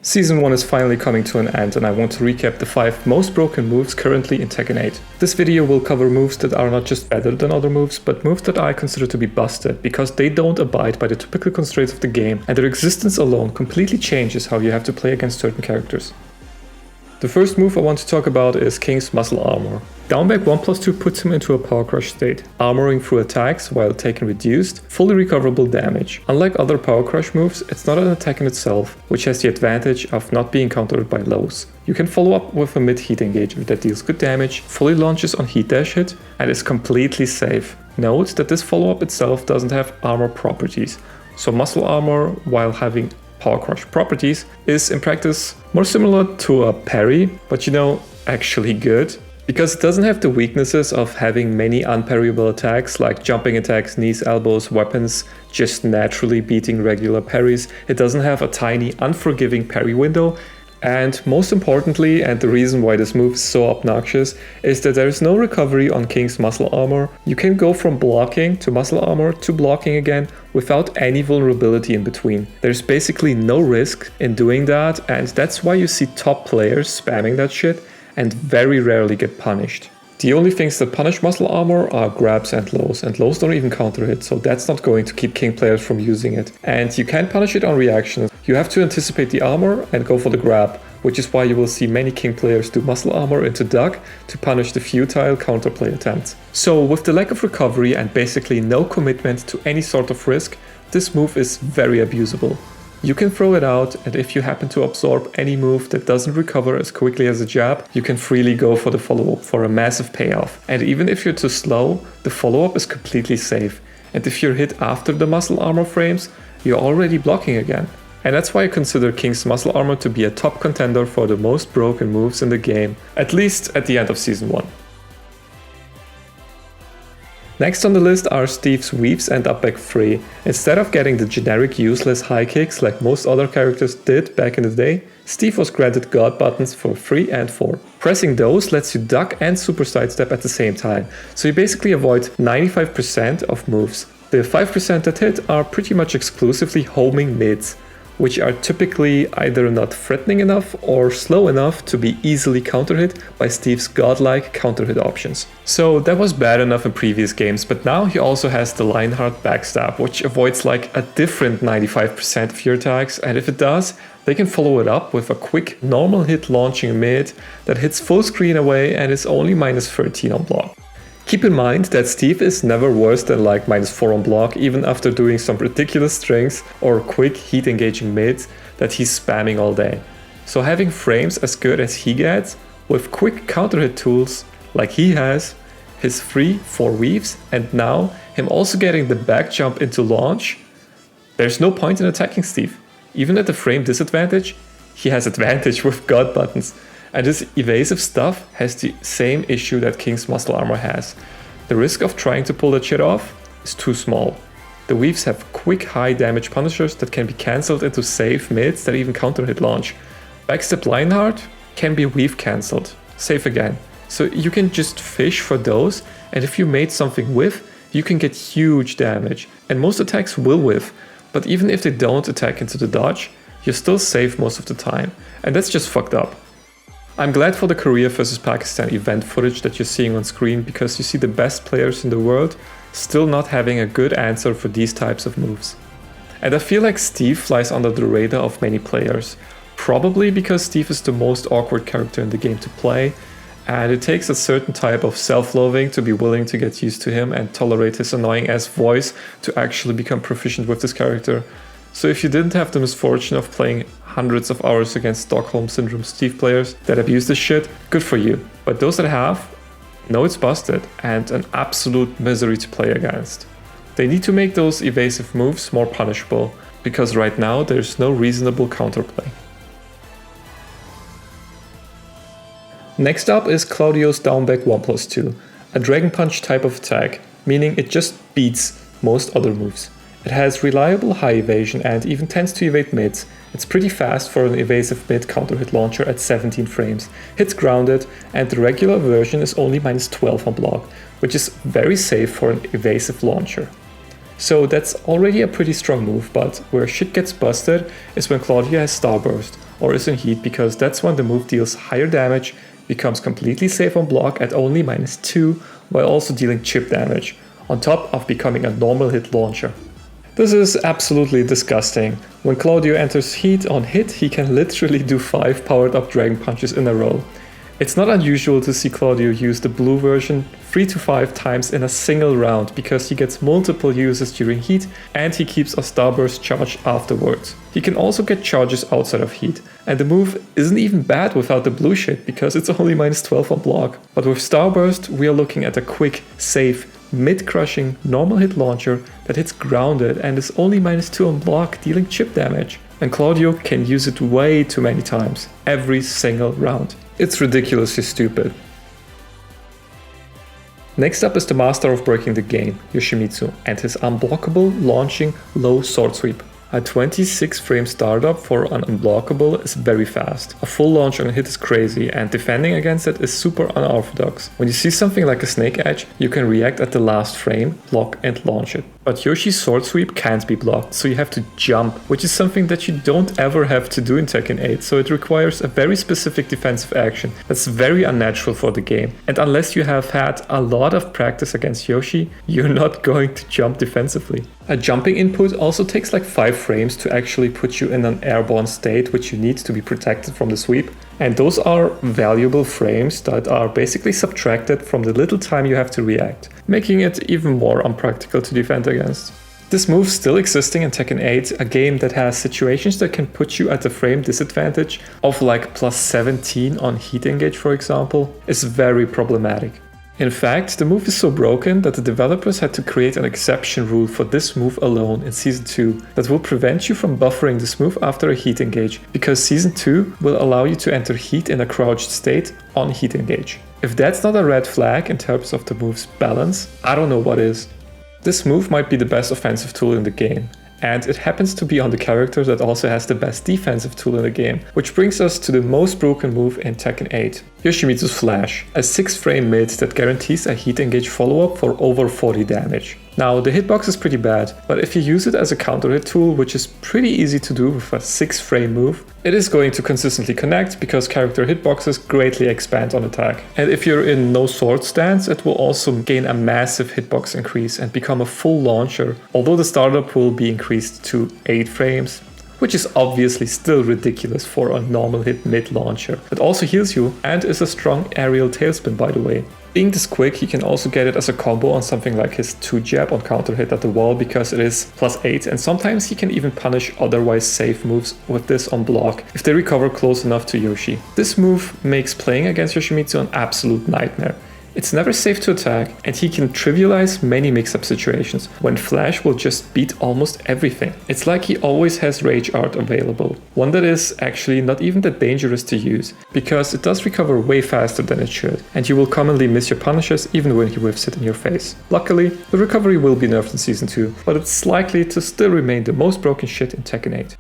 Season 1 is finally coming to an end, and I want to recap the 5 most broken moves currently in Tekken 8. This video will cover moves that are not just better than other moves, but moves that I consider to be busted, because they don't abide by the typical constraints of the game, and their existence alone completely changes how you have to play against certain characters. The first move I want to talk about is King's Muscle Armor. Down back 1+2 puts him into a power crush state, armoring through attacks while taking reduced, fully recoverable damage. Unlike other power crush moves, it's not an attack in itself, which has the advantage of not being countered by lows. You can follow up with a mid-heat engager that deals good damage, fully launches on heat dash hit, and is completely safe. Note that this follow-up itself doesn't have armor properties, so muscle armor, while having power crush properties, is in practice more similar to a parry, but actually good. Because it doesn't have the weaknesses of having many unparryable attacks like jumping attacks, knees, elbows, weapons, just naturally beating regular parries. It doesn't have a tiny unforgiving parry window. And most importantly, and the reason why this move is so obnoxious, is that there is no recovery on King's Muscle Armor. You can go from blocking to muscle armor to blocking again without any vulnerability in between. There's basically no risk in doing that, and that's why you see top players spamming that shit and very rarely get punished. The only things that punish muscle armor are grabs and lows don't even counter it, so that's not going to keep King players from using it. And you can't punish it on reaction. You have to anticipate the armor and go for the grab, which is why you will see many King players do muscle armor into duck to punish the futile counterplay attempts. So with the lack of recovery and basically no commitment to any sort of risk, this move is very abusable. You can throw it out, and if you happen to absorb any move that doesn't recover as quickly as a jab, you can freely go for the follow-up for a massive payoff. And even if you're too slow, the follow-up is completely safe. And if you're hit after the muscle armor frames, you're already blocking again. And that's why I consider King's Muscle Armor to be a top contender for the most broken moves in the game, at least at the end of Season 1. Next on the list are Steve's weaves and up back 3. Instead of getting the generic useless high kicks like most other characters did back in the day, Steve was granted God buttons for 3 and 4. Pressing those lets you duck and super sidestep at the same time, so you basically avoid 95% of moves. The 5% that hit are pretty much exclusively homing mids, which are typically either not threatening enough or slow enough to be easily counter-hit by Steve's godlike counter-hit options. So that was bad enough in previous games, but now he also has the Lionheart backstab, which avoids like a different 95% of your attacks, and if it does, they can follow it up with a quick normal hit launching mid that hits full screen away and is only -13 on block. Keep in mind that Steve is never worse than like -4 on block, even after doing some ridiculous strings or quick heat engaging mids that he's spamming all day. So having frames as good as he gets, with quick counter hit tools like he has, his 3-4 weaves, and now him also getting the back jump into launch, there's no point in attacking Steve. Even at the frame disadvantage, he has advantage with God buttons. And this evasive stuff has the same issue that King's Muscle Armor has. The risk of trying to pull that shit off is too small. The weaves have quick high damage punishers that can be cancelled into safe mids that even counter hit launch. Backstep Lionheart can be weave cancelled, safe again. So you can just fish for those, and if you made something whiff, you can get huge damage. And most attacks will whiff, but even if they don't attack into the dodge, you're still safe most of the time. And that's just fucked up. I'm glad for the Korea vs Pakistan event footage that you're seeing on screen, because you see the best players in the world still not having a good answer for these types of moves. And I feel like Steve flies under the radar of many players, probably because Steve is the most awkward character in the game to play, and it takes a certain type of self-loathing to be willing to get used to him and tolerate his annoying ass voice to actually become proficient with this character. So if you didn't have the misfortune of playing hundreds of hours against Stockholm Syndrome Steve players that abuse this shit, good for you. But those that have, know it's busted and an absolute misery to play against. They need to make those evasive moves more punishable, because right now there's no reasonable counterplay. Next up is Claudio's downback 1+2, a Dragon Punch type of attack, meaning it just beats most other moves. It has reliable high evasion and even tends to evade mids. It's pretty fast for an evasive mid counter hit launcher at 17 frames. Hits grounded, and the regular version is only -12 on block, which is very safe for an evasive launcher. So that's already a pretty strong move, but where shit gets busted is when Claudio has Starburst or is in heat, because that's when the move deals higher damage, becomes completely safe on block at only -2 while also dealing chip damage, on top of becoming a normal hit launcher. This is absolutely disgusting. When Claudio enters heat on hit, he can literally do 5 powered up Dragon Punches in a row. It's not unusual to see Claudio use the blue version 3 to 5 times in a single round, because he gets multiple uses during heat and he keeps a Starburst charge afterwards. He can also get charges outside of heat, and the move isn't even bad without the blue shit because it's only -12 on block. But with Starburst we are looking at a quick, safe, mid-crushing normal hit launcher that hits grounded and is only -2 on block, dealing chip damage. And Claudio can use it way too many times, every single round. It's ridiculously stupid. Next up is the master of breaking the game, Yoshimitsu, and his unblockable launching low sword sweep. A 26 frame startup for an unblockable is very fast. A full launch on a hit is crazy, and defending against it is super unorthodox. When you see something like a snake edge, you can react at the last frame, block and launch it. But Yoshi's sword sweep can't be blocked, so you have to jump, which is something that you don't ever have to do in Tekken 8, so it requires a very specific defensive action that's very unnatural for the game. And unless you have had a lot of practice against Yoshi, you're not going to jump defensively. A jumping input also takes like 5 frames to actually put you in an airborne state, which you need to be protected from the sweep. And those are valuable frames that are basically subtracted from the little time you have to react, making it even more unpractical to defend against. This move still existing in Tekken 8, a game that has situations that can put you at a frame disadvantage of like +17 on heat engage, for example, is very problematic. In fact, the move is so broken that the developers had to create an exception rule for this move alone in Season 2 that will prevent you from buffering this move after a heat engage, because Season 2 will allow you to enter heat in a crouched state on heat engage. If that's not a red flag in terms of the move's balance, I don't know what is. This move might be the best offensive tool in the game, and it happens to be on the character that also has the best defensive tool in the game, which brings us to the most broken move in Tekken 8. Yoshimitsu's Flash, a 6 frame mid that guarantees a heat engage follow-up for over 40 damage. Now, the hitbox is pretty bad, but if you use it as a counter hit tool, which is pretty easy to do with a 6 frame move, it is going to consistently connect because character hitboxes greatly expand on attack. And if you're in no sword stance, it will also gain a massive hitbox increase and become a full launcher, although the startup will be increased to 8 frames. Which is obviously still ridiculous for a normal hit mid launcher. It also heals you and is a strong aerial tailspin, by the way. Being this quick, he can also get it as a combo on something like his 2 jab on counter hit at the wall because it is +8, and sometimes he can even punish otherwise safe moves with this on block if they recover close enough to Yoshi. This move makes playing against Yoshimitsu an absolute nightmare. It's never safe to attack, and he can trivialize many mix-up situations when Flash will just beat almost everything. It's like he always has Rage Art available, one that is actually not even that dangerous to use, because it does recover way faster than it should, and you will commonly miss your punishes even when he whiffs it in your face. Luckily, the recovery will be nerfed in Season 2, but it's likely to still remain the most broken shit in Tekken 8.